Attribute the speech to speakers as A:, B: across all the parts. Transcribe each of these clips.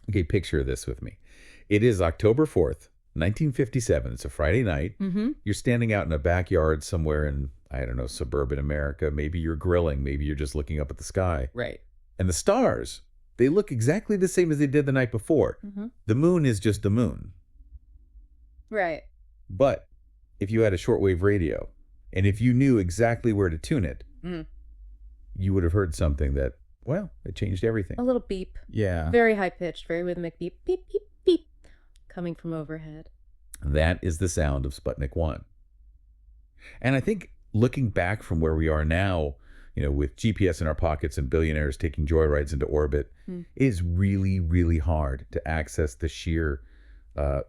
A: Okay, picture this with me. It is October 4th, 1957. It's a Friday night.
B: Mm-hmm.
A: You're standing out in a backyard somewhere in, I don't know, suburban America. Maybe you're grilling. Maybe you're just looking up at the sky.
B: Right.
A: And the stars, they look exactly the same as they did the night before.
B: Mm-hmm.
A: The moon is just the moon.
B: Right.
A: But if you had a shortwave radio, and if you knew exactly where to tune it, you would have heard something that, well, it changed everything.
B: A little beep.
A: Yeah.
B: Very high-pitched, very rhythmic beep, beep, beep, beep, coming from overhead.
A: That is the sound of Sputnik 1. And I think looking back from where we are now, with GPS in our pockets and billionaires taking joyrides into orbit, it is really, really hard to access the sheer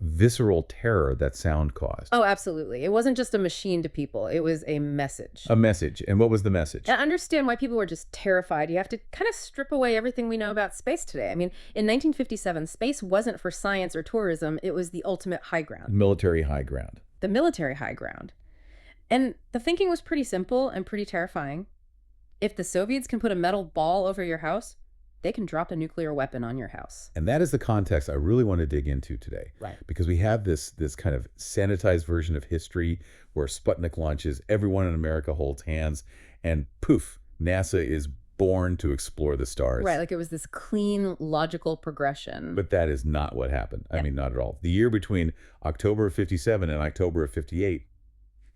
A: visceral terror that sound caused.
B: Oh, absolutely. It wasn't just a machine to people. It was a message.
A: A message. And what was the message?
B: I understand why people were just terrified. You have to kind of strip away everything we know about space today. I mean, in 1957, space wasn't for science or tourism. It was the ultimate high ground.
A: Military high ground.
B: The military high ground. And the thinking was pretty simple and pretty terrifying. If the Soviets can put a metal ball over your house, they can drop a nuclear weapon on your house.
A: And that is the context I really want to dig into today.
B: Right.
A: Because we have this kind of sanitized version of history where Sputnik launches, everyone in America holds hands, and poof, NASA is born to explore the stars.
B: Right, like it was this clean, logical progression.
A: But that is not what happened. I mean, not at all. The year between October of 57 and October of 58,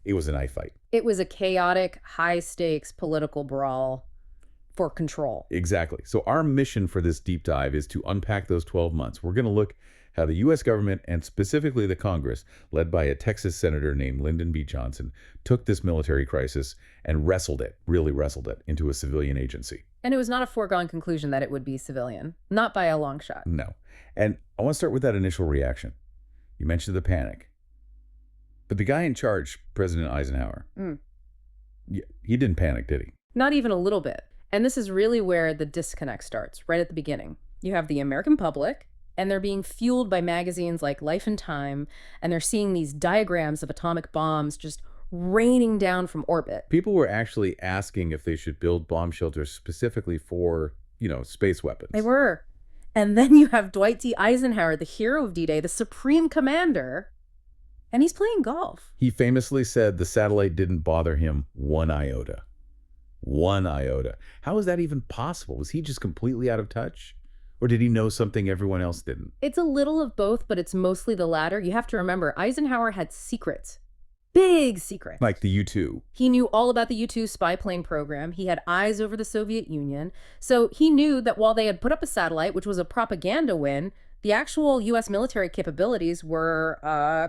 A: it was a knife fight.
B: It was a chaotic, high-stakes political brawl for control.
A: Exactly. So our mission for this deep dive is to unpack those 12 months. We're going to look how the U.S. government, and specifically the Congress, led by a Texas senator named Lyndon B. Johnson, took this military crisis and really wrestled it into a civilian agency.
B: And it was not a foregone conclusion that it would be civilian. Not by a long shot.
A: No. And I want to start with that initial reaction. You mentioned the panic. But the guy in charge, President Eisenhower, he didn't panic, did he?
B: Not even a little bit. And this is really where the disconnect starts, right at the beginning. You have the American public, and they're being fueled by magazines like Life and Time, and they're seeing these diagrams of atomic bombs just raining down from orbit.
A: People were actually asking if they should build bomb shelters specifically for, space weapons.
B: They were. And then you have Dwight D. Eisenhower, the hero of D-Day, the supreme commander, and he's playing golf.
A: He famously said the satellite didn't bother him one iota. One iota. How is that even possible? Was he just completely out of touch? Or did he know something everyone else didn't?
B: It's a little of both, but it's mostly the latter. You have to remember, Eisenhower had secrets. Big secrets.
A: Like the U-2.
B: He knew all about the U-2 spy plane program. He had eyes over the Soviet Union. So he knew that while they had put up a satellite, which was a propaganda win, the actual U.S. military capabilities were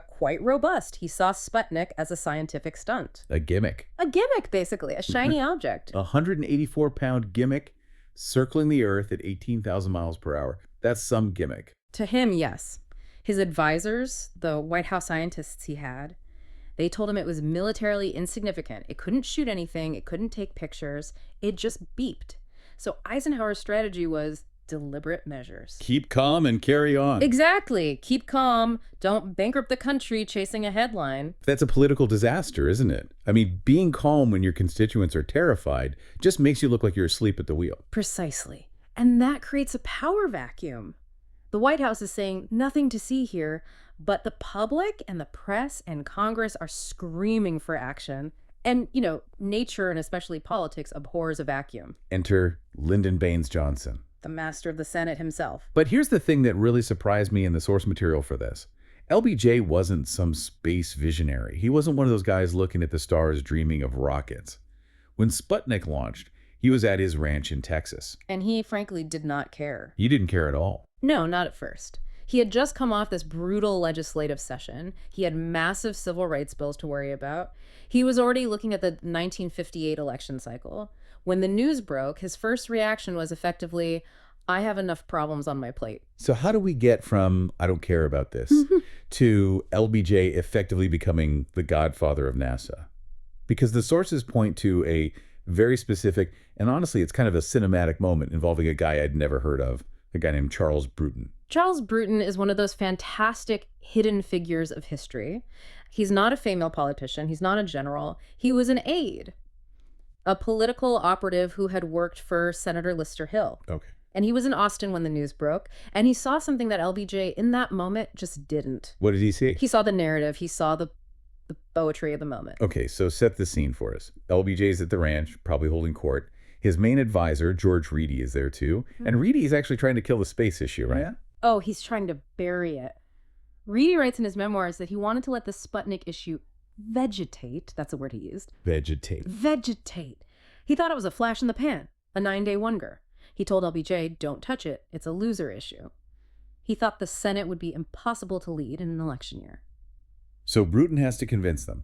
B: quite robust. He saw Sputnik as a scientific stunt.
A: A gimmick.
B: A gimmick, basically. A shiny object.
A: A 184-pound gimmick circling the Earth at 18,000 miles per hour. That's some gimmick.
B: To him, yes. His advisors, the White House scientists he had, they told him it was militarily insignificant. It couldn't shoot anything. It couldn't take pictures. It just beeped. So Eisenhower's strategy was deliberate measures.
A: Keep calm and carry on.
B: Exactly. Keep calm. Don't bankrupt the country chasing a headline.
A: That's a political disaster, isn't it? I mean, being calm when your constituents are terrified just makes you look like you're asleep at the wheel.
B: Precisely. And that creates a power vacuum. The White House is saying nothing to see here, but the public and the press and Congress are screaming for action. And, nature and especially politics abhors a vacuum.
A: Enter Lyndon Baines Johnson,
B: the master of the Senate himself.
A: But here's the thing that really surprised me in the source material for this. LBJ wasn't some space visionary. He wasn't one of those guys looking at the stars dreaming of rockets. When Sputnik launched, he was at his ranch in Texas.
B: And he, frankly, did not care.
A: He didn't care at all.
B: No, not at first. He had just come off this brutal legislative session. He had massive civil rights bills to worry about. He was already looking at the 1958 election cycle. When the news broke, his first reaction was effectively, I have enough problems on my plate.
A: So how do we get from, I don't care about this, to LBJ effectively becoming the godfather of NASA? Because the sources point to a very specific, and honestly, it's kind of a cinematic moment involving a guy I'd never heard of, a guy named Charles Bruton.
B: Charles Bruton is one of those fantastic hidden figures of history. He's not a female politician. He's not a general. He was an aide, a political operative who had worked for Senator Lister Hill.
A: Okay.
B: And he was in Austin when the news broke, and he saw something that LBJ in that moment just didn't.
A: What did he see?
B: He saw the narrative. He saw the poetry of the moment.
A: Okay, so set the scene for us. LBJ's at the ranch, probably holding court. His main advisor, George Reedy, is there too. And Reedy is actually trying to kill the space issue, right?
C: Yeah.
B: Oh, he's trying to bury it. Reedy writes in his memoirs that he wanted to let the Sputnik issue vegetate. That's a word he used.
A: Vegetate.
B: Vegetate. He thought it was a flash in the pan, a 9-day wonder. He told LBJ, don't touch it. It's a loser issue. He thought the Senate would be impossible to lead in an election year.
A: So Bruton has to convince them.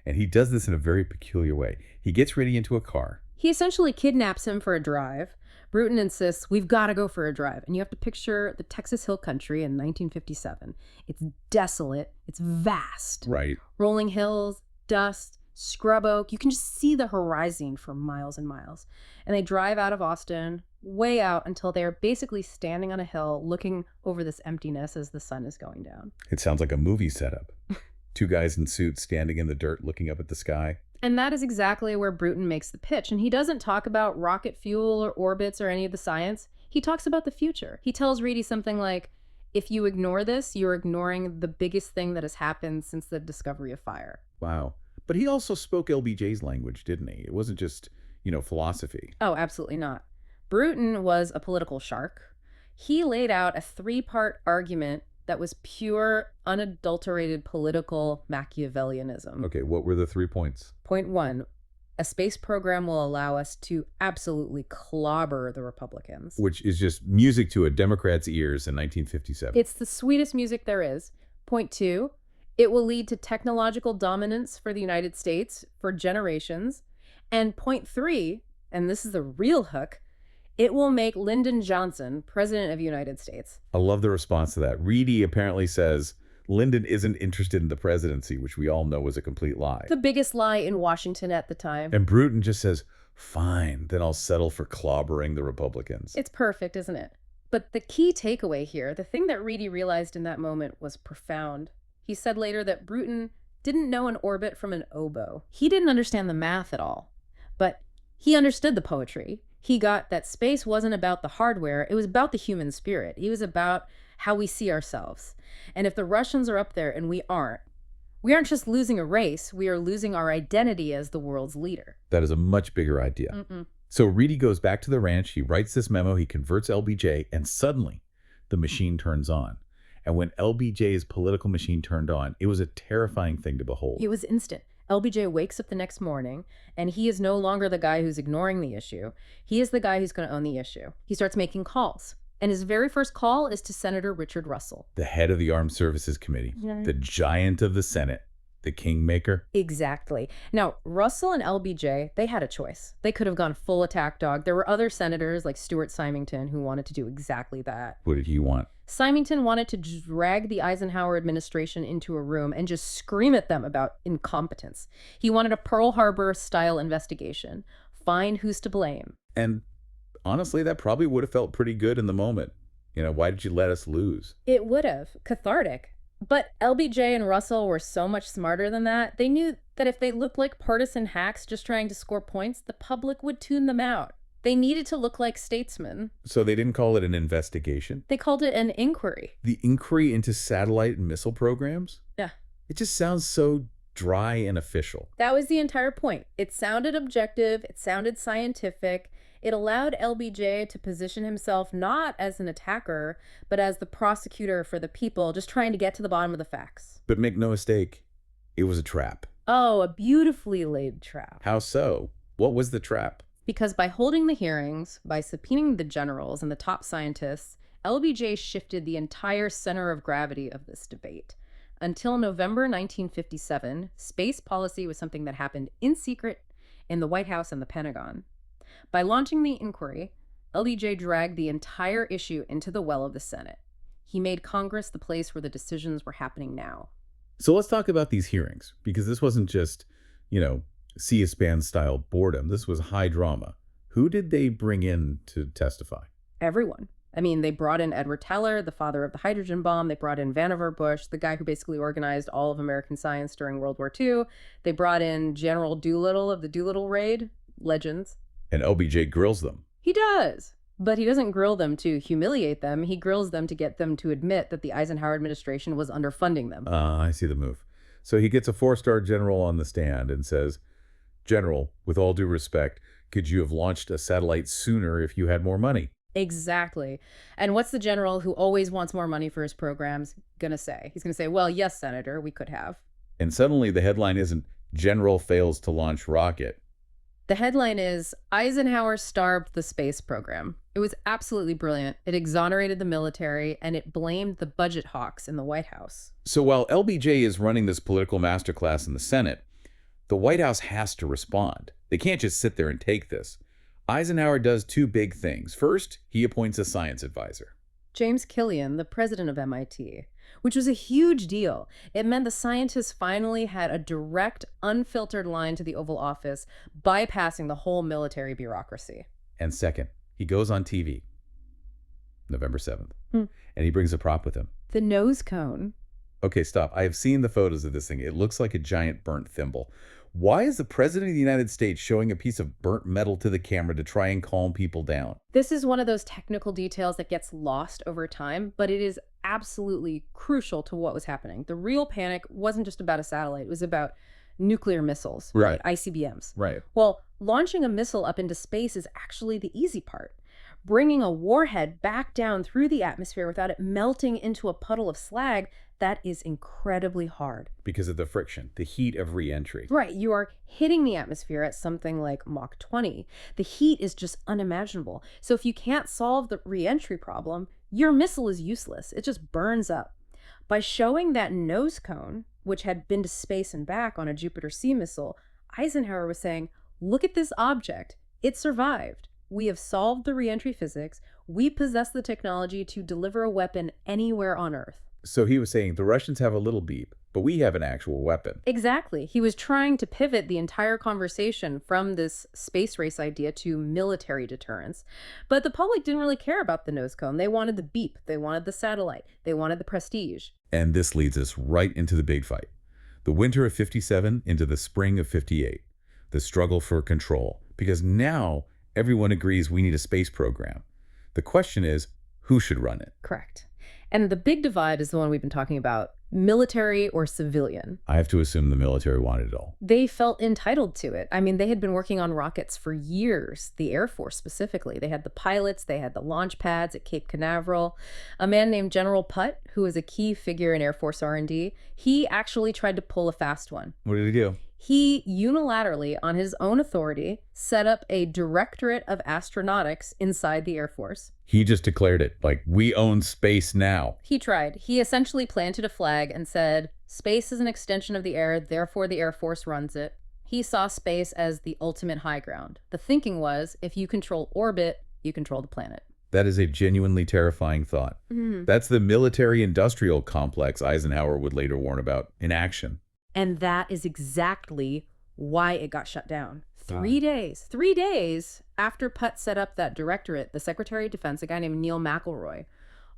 A: And he does this in a very peculiar way. He gets Reedy into a car.
B: He essentially kidnaps him for a drive. Bruton insists, we've got to go for a drive. And you have to picture the Texas Hill Country in 1957. It's desolate. It's vast.
A: Right.
B: Rolling hills, dust, scrub oak. You can just see the horizon for miles and miles. And they drive out of Austin, way out, until they're basically standing on a hill looking over this emptiness as the sun is going down.
A: It sounds like a movie setup. Two guys in suits standing in the dirt looking up at the sky.
B: And that is exactly where Bruton makes the pitch. And he doesn't talk about rocket fuel or orbits or any of the science. He talks about the future. He tells Reedy something like, if you ignore this, you're ignoring the biggest thing that has happened since the discovery of fire.
A: Wow. But he also spoke LBJ's language, didn't he? It wasn't just, philosophy.
B: Oh, absolutely not. Bruton was a political shark. He laid out a 3-part argument that was pure, unadulterated political Machiavellianism.
A: Okay, what were the 3 points?
B: Point 1, a space program will allow us to absolutely clobber the Republicans.
A: Which is just music to a Democrat's ears in 1957.
B: It's the sweetest music there is. Point 2, it will lead to technological dominance for the United States for generations. And point 3, and this is the real hook, it will make Lyndon Johnson president of the United States.
A: I love the response to that. Reedy apparently says Lyndon isn't interested in the presidency, which we all know was a complete lie.
B: The biggest lie in Washington at the time.
A: And Bruton just says, fine, then I'll settle for clobbering the Republicans.
B: It's perfect, isn't it? But the key takeaway here, the thing that Reedy realized in that moment was profound. He said later that Bruton didn't know an orbit from an oboe. He didn't understand the math at all, but he understood the poetry. He got that space wasn't about the hardware, it was about the human spirit. It was about how we see ourselves. And if the Russians are up there and we aren't just losing a race, we are losing our identity as the world's leader.
A: That is a much bigger idea. So Reedy goes back to the ranch, he writes this memo, he converts LBJ, and suddenly the machine turns on. And when LBJ's political machine turned on, it was a terrifying thing to behold.
B: It was instant. LBJ wakes up the next morning, and he is no longer the guy who's ignoring the issue. He is the guy who's going to own the issue. He starts making calls. And his very first call is to Senator Richard Russell.
A: The head of the Armed Services Committee, the giant of the Senate, the kingmaker.
B: Exactly. Now, Russell and LBJ, they had a choice. They could have gone full attack dog. There were other senators like Stuart Symington who wanted to do exactly that.
A: What did he want?
B: Symington wanted to drag the Eisenhower administration into a room and just scream at them about incompetence. He wanted a Pearl Harbor-style investigation. Find who's to blame.
A: And honestly, that probably would have felt pretty good in the moment. Why did you let us lose?
B: It would have. Cathartic. But LBJ and Russell were so much smarter than that. They knew that if they looked like partisan hacks just trying to score points, the public would tune them out. They needed to look like statesmen.
A: So they didn't call it an investigation?
B: They called it an inquiry.
A: The inquiry into satellite and missile programs?
B: Yeah.
A: It just sounds so dry and official.
B: That was the entire point. It sounded objective. It sounded scientific. It allowed LBJ to position himself not as an attacker, but as the prosecutor for the people, just trying to get to the bottom of the facts.
A: But make no mistake, it was a trap.
B: Oh, a beautifully laid trap.
A: How so? What was the trap?
B: Because by holding the hearings, by subpoenaing the generals and the top scientists, LBJ shifted the entire center of gravity of this debate. Until November 1957, space policy was something that happened in secret in the White House and the Pentagon. By launching the inquiry, LBJ dragged the entire issue into the well of the Senate. He made Congress the place where the decisions were happening now.
A: So let's talk about these hearings, because this wasn't just, C-SPAN style boredom. This was high drama. Who did they bring in to testify?
B: Everyone. I mean, they brought in Edward Teller, the father of the hydrogen bomb. They brought in Vannevar Bush, the guy who basically organized all of American science during World War II. They brought in General Doolittle of the Doolittle Raid, legends.
A: And LBJ grills them.
B: He does. But he doesn't grill them to humiliate them. He grills them to get them to admit that the Eisenhower administration was underfunding them.
A: I see the move. So he gets a four-star general on the stand and says, General, with all due respect, could you have launched a satellite sooner if you had more money?
B: Exactly. And what's the general who always wants more money for his programs going to say? He's going to say, well, yes, Senator, we could have.
A: And suddenly the headline isn't General fails to launch rocket.
B: The headline is Eisenhower starved the space program. It was absolutely brilliant. It exonerated the military and it blamed the budget hawks in the White House.
A: So while LBJ is running this political masterclass in the Senate, the White House has to respond. They can't just sit there and take this. Eisenhower does two big things. First, he appoints a science advisor.
B: James Killian, the president of MIT, which was a huge deal. It meant the scientists finally had a direct, unfiltered line to the Oval Office, bypassing the whole military bureaucracy.
A: And second, he goes on TV, November 7th, and he brings a prop with him.
B: The nose cone.
A: Okay, stop. I have seen the photos of this thing. It looks like a giant burnt thimble. Why is the President of the United States showing a piece of burnt metal to the camera to try and calm people down?
B: This is one of those technical details that gets lost over time, but it is absolutely crucial to what was happening. The real panic wasn't just about a satellite. It was about nuclear missiles,
A: Right.
B: ICBMs.
A: Right.
B: Well, launching a missile up into space is actually the easy part. Bringing a warhead back down through the atmosphere without it melting into a puddle of slag, that is incredibly hard.
A: Because of the friction, the heat of re-entry.
B: Right, you are hitting the atmosphere at something like Mach 20. The heat is just unimaginable. So if you can't solve the re-entry problem, your missile is useless. It just burns up. By showing that nose cone, which had been to space and back on a Jupiter C missile, Eisenhower was saying, look at this object. It survived. We have solved the re-entry physics. We possess the technology to deliver a weapon anywhere on Earth.
A: So he was saying the Russians have a little beep, but we have an actual weapon.
B: Exactly. He was trying to pivot the entire conversation from this space race idea to military deterrence. But the public didn't really care about the nose cone. They wanted the beep. They wanted the satellite. They wanted the prestige.
A: And this leads us right into the big fight. The winter of 57 into the spring of 58. The struggle for control. Because now everyone agrees we need a space program. The question is, who should run it?
B: Correct. And the big divide is the one we've been talking about, military or civilian.
A: I have to assume the military wanted it all.
B: They felt entitled to it. I mean, they had been working on rockets for years, the Air Force specifically. They had the pilots, they had the launch pads at Cape Canaveral. A man named General Putt, who was a key figure in Air Force R&D, he actually tried to pull a fast one.
A: What did he do?
B: He unilaterally, on his own authority, set up a Directorate of Astronautics inside the Air Force.
A: He just declared it, like, we own space now.
B: He tried. He essentially planted a flag and said, space is an extension of the air, therefore the Air Force runs it. He saw space as the ultimate high ground. The thinking was, if you control orbit, you control the planet.
A: That is a genuinely terrifying thought. That's the military-industrial complex Eisenhower would later warn about in action.
B: And that is exactly why it got shut down. 3 days after Putt set up that directorate, the Secretary of Defense, a guy named Neil McElroy,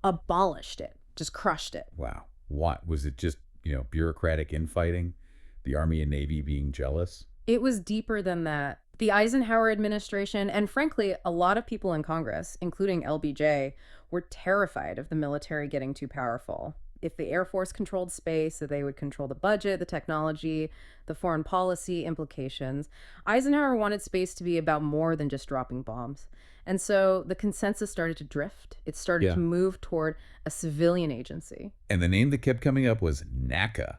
B: abolished it, just crushed it.
A: Wow. What? Was it just, bureaucratic infighting? The Army and Navy being jealous?
B: It was deeper than that. The Eisenhower administration, and frankly, a lot of people in Congress, including LBJ, were terrified of the military getting too powerful. If the Air Force controlled space, so they would control the budget, the technology, the foreign policy implications. Eisenhower wanted space to be about more than just dropping bombs. And so the consensus started to drift. It started to move toward a civilian agency.
A: And the name that kept coming up was NACA.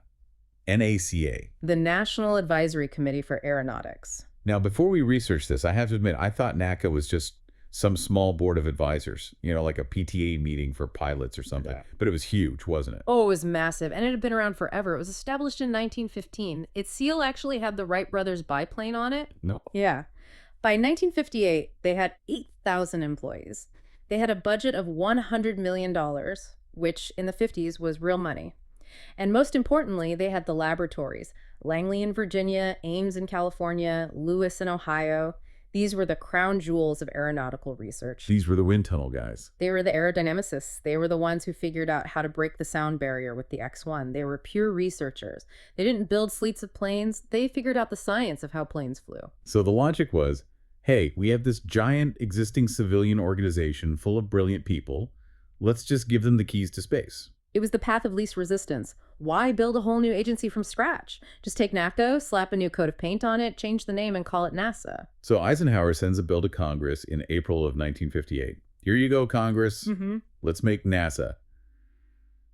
A: NACA.
B: The National Advisory Committee for Aeronautics.
A: Now, before we researched this, I have to admit, I thought NACA was just some small board of advisors, like a PTA meeting for pilots or something. Yeah. But it was huge, wasn't it?
B: Oh, it was massive. And it had been around forever. It was established in 1915. Its seal actually had the Wright brothers biplane on it.
A: No.
B: Yeah. By 1958, they had 8,000 employees. They had a budget of $100 million, which in the 50s was real money. And most importantly, they had the laboratories, Langley in Virginia, Ames in California, Lewis in Ohio. These were the crown jewels of aeronautical research.
A: These were the wind tunnel guys.
B: They were the aerodynamicists. They were the ones who figured out how to break the sound barrier with the X-1. They were pure researchers. They didn't build fleets of planes. They figured out the science of how planes flew.
A: So the logic was, hey, we have this giant existing civilian organization full of brilliant people. Let's just give them the keys to space.
B: It was the path of least resistance. Why build a whole new agency from scratch? Just take NACO, slap a new coat of paint on it, change the name, and call it NASA.
A: So Eisenhower sends a bill to Congress in April of 1958. Here you go, Congress. Let's make NASA.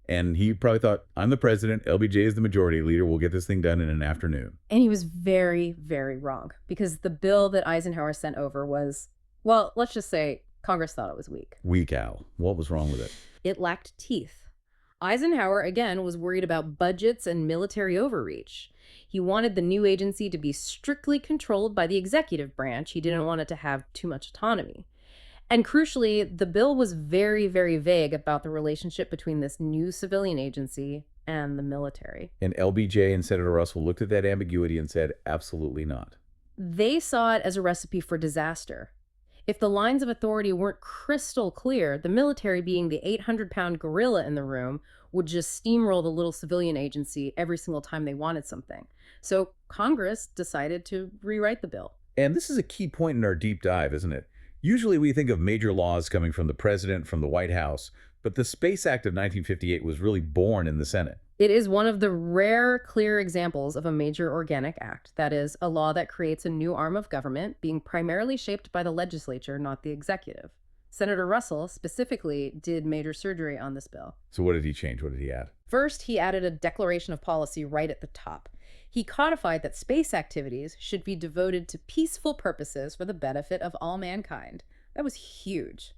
A: And he probably thought, I'm the president, LBJ is the majority leader, we'll get this thing done in an afternoon.
B: And he was very, very wrong, because the bill that Eisenhower sent over was, well, let's just say Congress thought it was weak.
A: Weak, Al. What was wrong with it?
B: It lacked teeth. Eisenhower, again, was worried about budgets and military overreach. He wanted the new agency to be strictly controlled by the executive branch. He didn't want it to have too much autonomy. And crucially, the bill was very, very vague about the relationship between this new civilian agency and the military.
A: And LBJ and Senator Russell looked at that ambiguity and said, absolutely not.
B: They saw it as a recipe for disaster. If the lines of authority weren't crystal clear, the military, being the 800-pound gorilla in the room, would just steamroll the little civilian agency every single time they wanted something. So Congress decided to rewrite the bill.
A: And this is a key point in our deep dive, isn't it? Usually we think of major laws coming from the president, from the White House, but the Space Act of 1958 was really born in the Senate.
B: It is one of the rare, clear examples of a major organic act. That is, a law that creates a new arm of government being primarily shaped by the legislature, not the executive. Senator Russell specifically did major surgery on this bill.
A: So what did he change? What did he add?
B: First, he added a declaration of policy right at the top. He codified that space activities should be devoted to peaceful purposes for the benefit of all mankind. That was huge.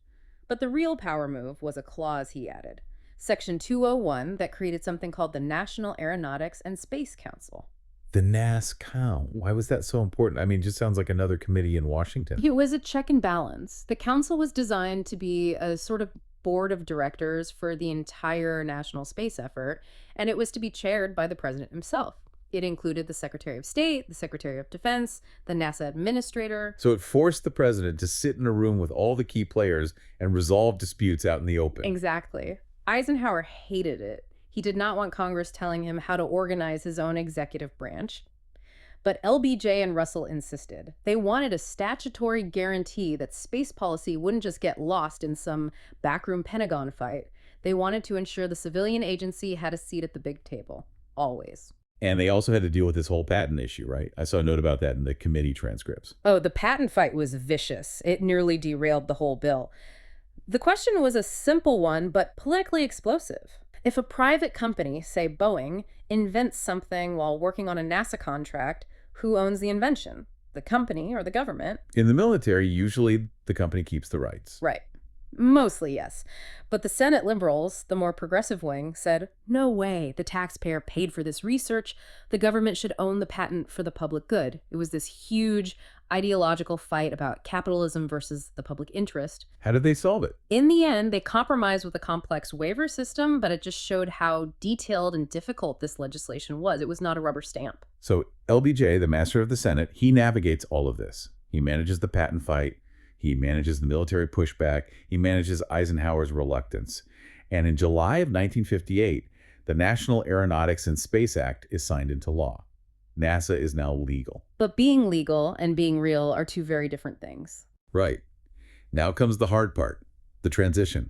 B: But the real power move was a clause he added. Section 201 that created something called the National Aeronautics and Space Council.
A: The NASCOW. Why was that so important? I mean, it just sounds like another committee in Washington.
B: It was a check and balance. The council was designed to be a sort of board of directors for the entire national space effort, and it was to be chaired by the president himself. It included the Secretary of State, the Secretary of Defense, the NASA administrator.
A: So it forced the president to sit in a room with all the key players and resolve disputes out in the open.
B: Exactly. Eisenhower hated it. He did not want Congress telling him how to organize his own executive branch. But LBJ and Russell insisted. They wanted a statutory guarantee that space policy wouldn't just get lost in some backroom Pentagon fight. They wanted to ensure the civilian agency had a seat at the big table. Always.
A: And they also had to deal with this whole patent issue, right? I saw a note about that in the committee transcripts.
B: Oh, the patent fight was vicious. It nearly derailed the whole bill. The question was a simple one, but politically explosive. If a private company, say Boeing, invents something while working on a NASA contract, who owns the invention? The company or the government?
A: In the military, usually the company keeps the rights.
B: Right. Mostly, yes. But the Senate liberals, the more progressive wing, said, no way, the taxpayer paid for this research. The government should own the patent for the public good. It was this huge ideological fight about capitalism versus the public interest.
A: How did they solve it?
B: In the end, they compromised with a complex waiver system, but it just showed how detailed and difficult this legislation was. It was not a rubber stamp.
A: So LBJ, the master of the Senate, he navigates all of this. He manages the patent fight. He manages the military pushback. He manages Eisenhower's reluctance. And in July of 1958, the National Aeronautics and Space Act is signed into law. NASA is now legal.
B: But being legal and being real are two very different things.
A: Right. Now comes the hard part, the transition.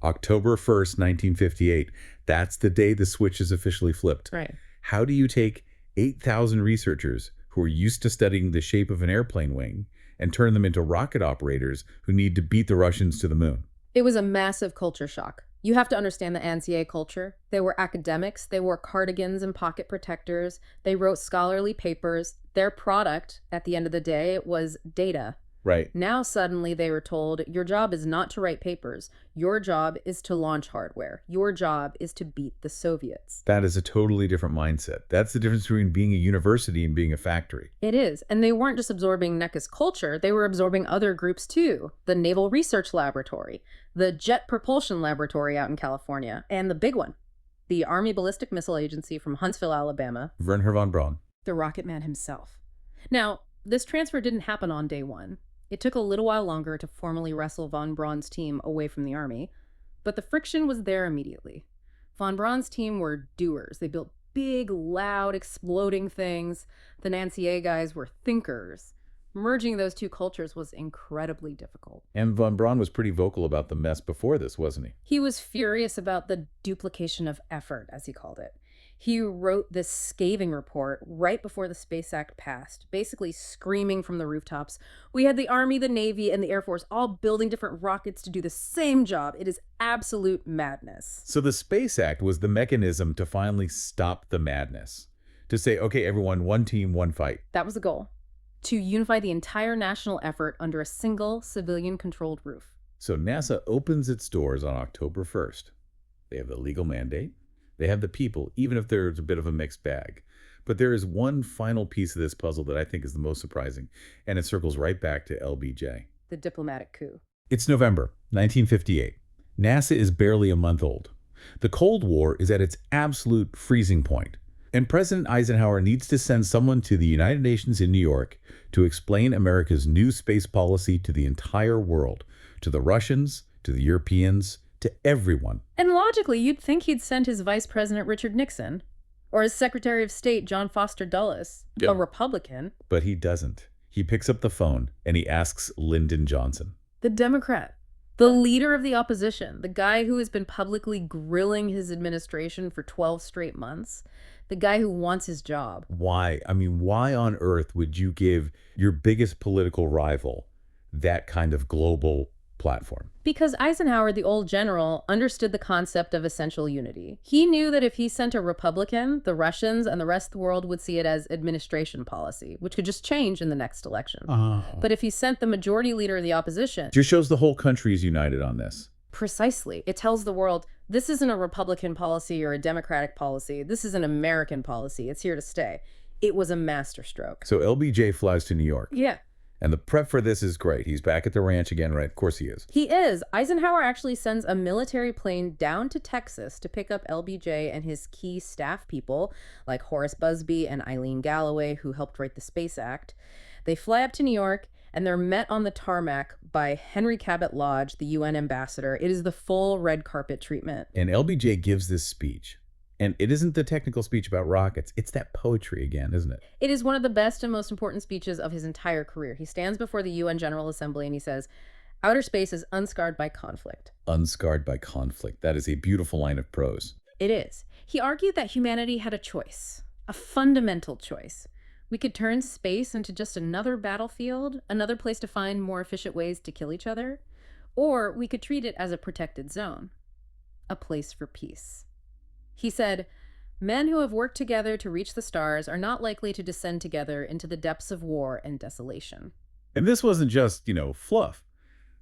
A: October 1st, 1958. That's the day the switch is officially flipped.
B: Right.
A: How do you take 8,000 researchers who are used to studying the shape of an airplane wing and turn them into rocket operators who need to beat the Russians to the moon?
B: It was a massive culture shock. You have to understand the NCA culture. They were academics. They wore cardigans and pocket protectors. They wrote scholarly papers. Their product, at the end of the day, was data.
A: Right.
B: Now suddenly they were told, your job is not to write papers. Your job is to launch hardware. Your job is to beat the Soviets.
A: That is a totally different mindset. That's the difference between being a university and being a factory.
B: It is. And they weren't just absorbing NECA's culture. They were absorbing other groups too. The Naval Research Laboratory, the Jet Propulsion Laboratory out in California, and the big one, the Army Ballistic Missile Agency from Huntsville, Alabama.
A: Wernher von Braun.
B: The rocket man himself. Now, this transfer didn't happen on day one. It took a little while longer to formally wrestle von Braun's team away from the Army, but the friction was there immediately. Von Braun's team were doers. They built big, loud, exploding things. The NCA guys were thinkers. Merging those two cultures was incredibly difficult.
A: And von Braun was pretty vocal about the mess before this, wasn't he?
B: He was furious about the duplication of effort, as he called it. He wrote this scathing report right before the Space Act passed, basically screaming from the rooftops, "We had the Army, the Navy, and the Air Force all building different rockets to do the same job. It is absolute madness."
A: So the Space Act was the mechanism to finally stop the madness. To say, okay, everyone, one team, one fight.
B: That was the goal, to unify the entire national effort under a single civilian-controlled roof.
A: So NASA opens its doors on October 1st. They have the legal mandate. They have the people, even if there's a bit of a mixed bag. But there is one final piece of this puzzle that I think is the most surprising, and it circles right back to LBJ.
B: The diplomatic coup.
A: It's November 1958. NASA is barely a month old. The Cold War is at its absolute freezing point, and President Eisenhower needs to send someone to the United Nations in New York to explain America's new space policy to the entire world, to the Russians, to the Europeans, to everyone.
B: And logically, you'd think he'd send his Vice President Richard Nixon, or his Secretary of State John Foster Dulles, a Republican.
A: But he doesn't. He picks up the phone and he asks Lyndon Johnson,
B: The Democrat, the leader of the opposition, the guy who has been publicly grilling his administration for 12 straight months, the guy who wants his job.
A: why? I mean, why on earth would you give your biggest political rival that kind of global platform?
B: Because Eisenhower, the old general, understood the concept of essential unity. He knew that if he sent a Republican, the Russians and the rest of the world would see it as administration policy, which could just change in the next election. But if he sent the majority leader of the opposition,
A: Just shows the whole country is united on this.
B: precisely, it tells the world, this isn't a Republican policy or a Democratic policy. This is an American policy. It's here to stay. It was a masterstroke.
A: So LBJ flies to New York.
B: Yeah.
A: And the prep for this is great. He's back at the ranch again, right? Of course he is.
B: He is. Eisenhower actually sends a military plane down to Texas to pick up LBJ and his key staff people, like Horace Busby and Eileen Galloway, who helped write the Space Act. They fly up to New York, and they're met on the tarmac by Henry Cabot Lodge, the UN ambassador. It is the full red carpet treatment.
A: And LBJ gives this speech. And it isn't the technical speech about rockets. It's that poetry again, isn't it?
B: It is one of the best and most important speeches of his entire career. He stands before the UN General Assembly and he says, "Outer space is unscarred by conflict."
A: Unscarred by conflict. That is a beautiful line of prose.
B: It is. He argued that humanity had a choice, a fundamental choice. We could turn space into just another battlefield, another place to find more efficient ways to kill each other, or we could treat it as a protected zone, a place for peace. He said, "Men who have worked together to reach the stars are not likely to descend together into the depths of war and desolation."
A: And this wasn't just, fluff.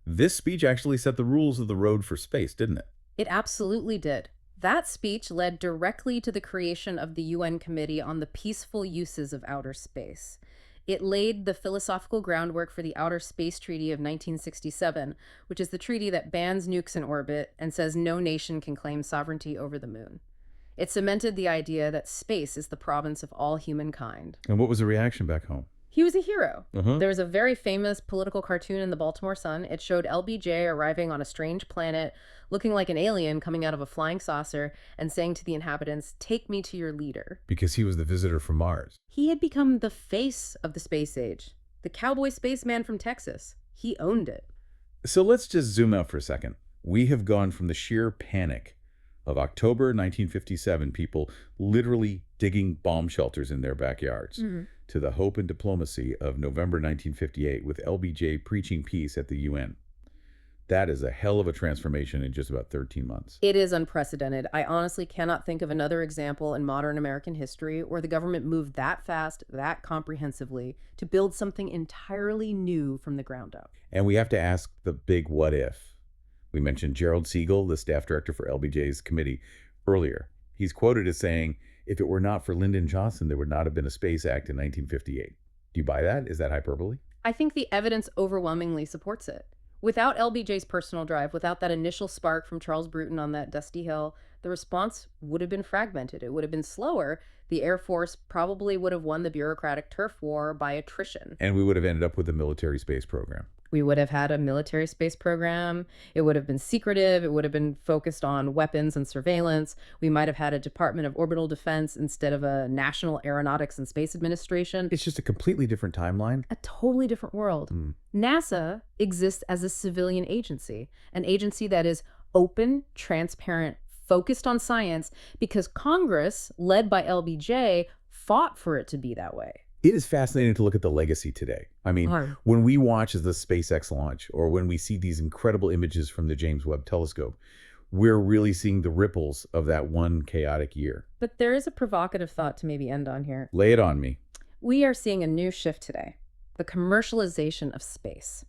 A: This speech actually set the rules of the road for space, didn't it?
B: It absolutely did. That speech led directly to the creation of the UN Committee on the Peaceful Uses of Outer Space. It laid the philosophical groundwork for the Outer Space Treaty of 1967, which is the treaty that bans nukes in orbit and says no nation can claim sovereignty over the moon. It cemented the idea that space is the province of all humankind.
A: And what was the reaction back home?
B: He was a hero. There was a very famous political cartoon in the Baltimore Sun. It showed LBJ arriving on a strange planet, looking like an alien coming out of a flying saucer and saying to the inhabitants, "Take me to your leader."
A: Because he was the visitor from Mars.
B: He had become the face of the space age, the cowboy spaceman from Texas. He owned it.
A: So let's just zoom out for a second. We have gone from the sheer panic of October 1957, people literally digging bomb shelters in their backyards, to the hope and diplomacy of November 1958 with LBJ preaching peace at the UN. That is a hell of a transformation in just about 13 months.
B: It is unprecedented. I honestly cannot think of another example in modern American history where the government moved that fast, that comprehensively, to build something entirely new from the ground up.
A: And we have to ask the big what if. We mentioned Gerald Siegel, the staff director for LBJ's committee, earlier. He's quoted as saying, "If it were not for Lyndon Johnson, there would not have been a Space Act in 1958. Do you buy that? Is that hyperbole?
B: I think the evidence overwhelmingly supports it. Without LBJ's personal drive, without that initial spark from Charles Bruton on that dusty hill, the response would have been fragmented. It would have been slower. The Air Force probably would have won the bureaucratic turf war by attrition.
A: And we would have ended up with a military space program.
B: We would have had a military space program. It would have been secretive. It would have been focused on weapons and surveillance. We might have had a Department of Orbital Defense instead of a National Aeronautics and Space Administration.
A: It's just a completely different timeline.
B: A totally different world. NASA exists as a civilian agency, an agency that is open, transparent, focused on science, because Congress, led by LBJ, fought for it to be that way.
A: It is fascinating to look at the legacy today. I mean, when we watch the SpaceX launch, or when we see these incredible images from the James Webb Telescope, we're really seeing the ripples of that one chaotic year.
B: But there is a provocative thought to maybe end on here.
A: Lay it on me.
B: We are seeing a new shift today, the commercialization of space.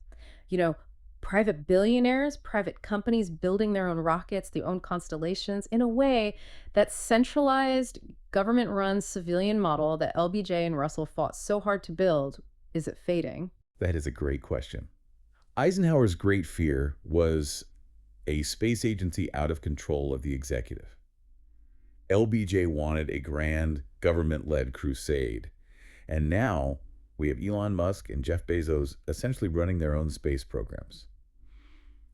B: You know, private billionaires, private companies building their own rockets, their own constellations, in a way that centralized, government-run civilian model that LBJ and Russell fought so hard to build, is it fading?
A: That is a great question. Eisenhower's great fear was a space agency out of control of the executive. LBJ wanted a grand government-led crusade. And now we have Elon Musk and Jeff Bezos essentially running their own space programs.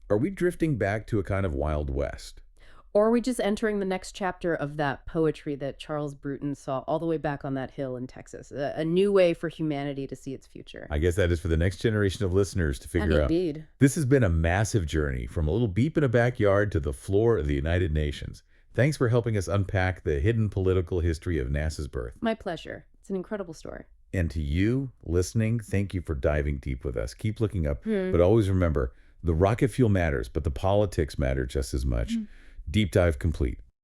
A: Are we drifting back to a kind of Wild West?
B: Or are we just entering the next chapter of that poetry that Charles Bruton saw all the way back on that hill in Texas? A new way for humanity to see its future.
A: I guess that is for the next generation of listeners to figure out.
B: Indeed.
A: This has been a massive journey from a little beep in a backyard to the floor of the United Nations. Thanks for helping us unpack the hidden political history of NASA's birth.
B: My pleasure. It's an incredible story.
A: And to you listening, thank you for diving deep with us. Keep looking up, but always remember, the rocket fuel matters, but the politics matter just as much. Deep dive complete.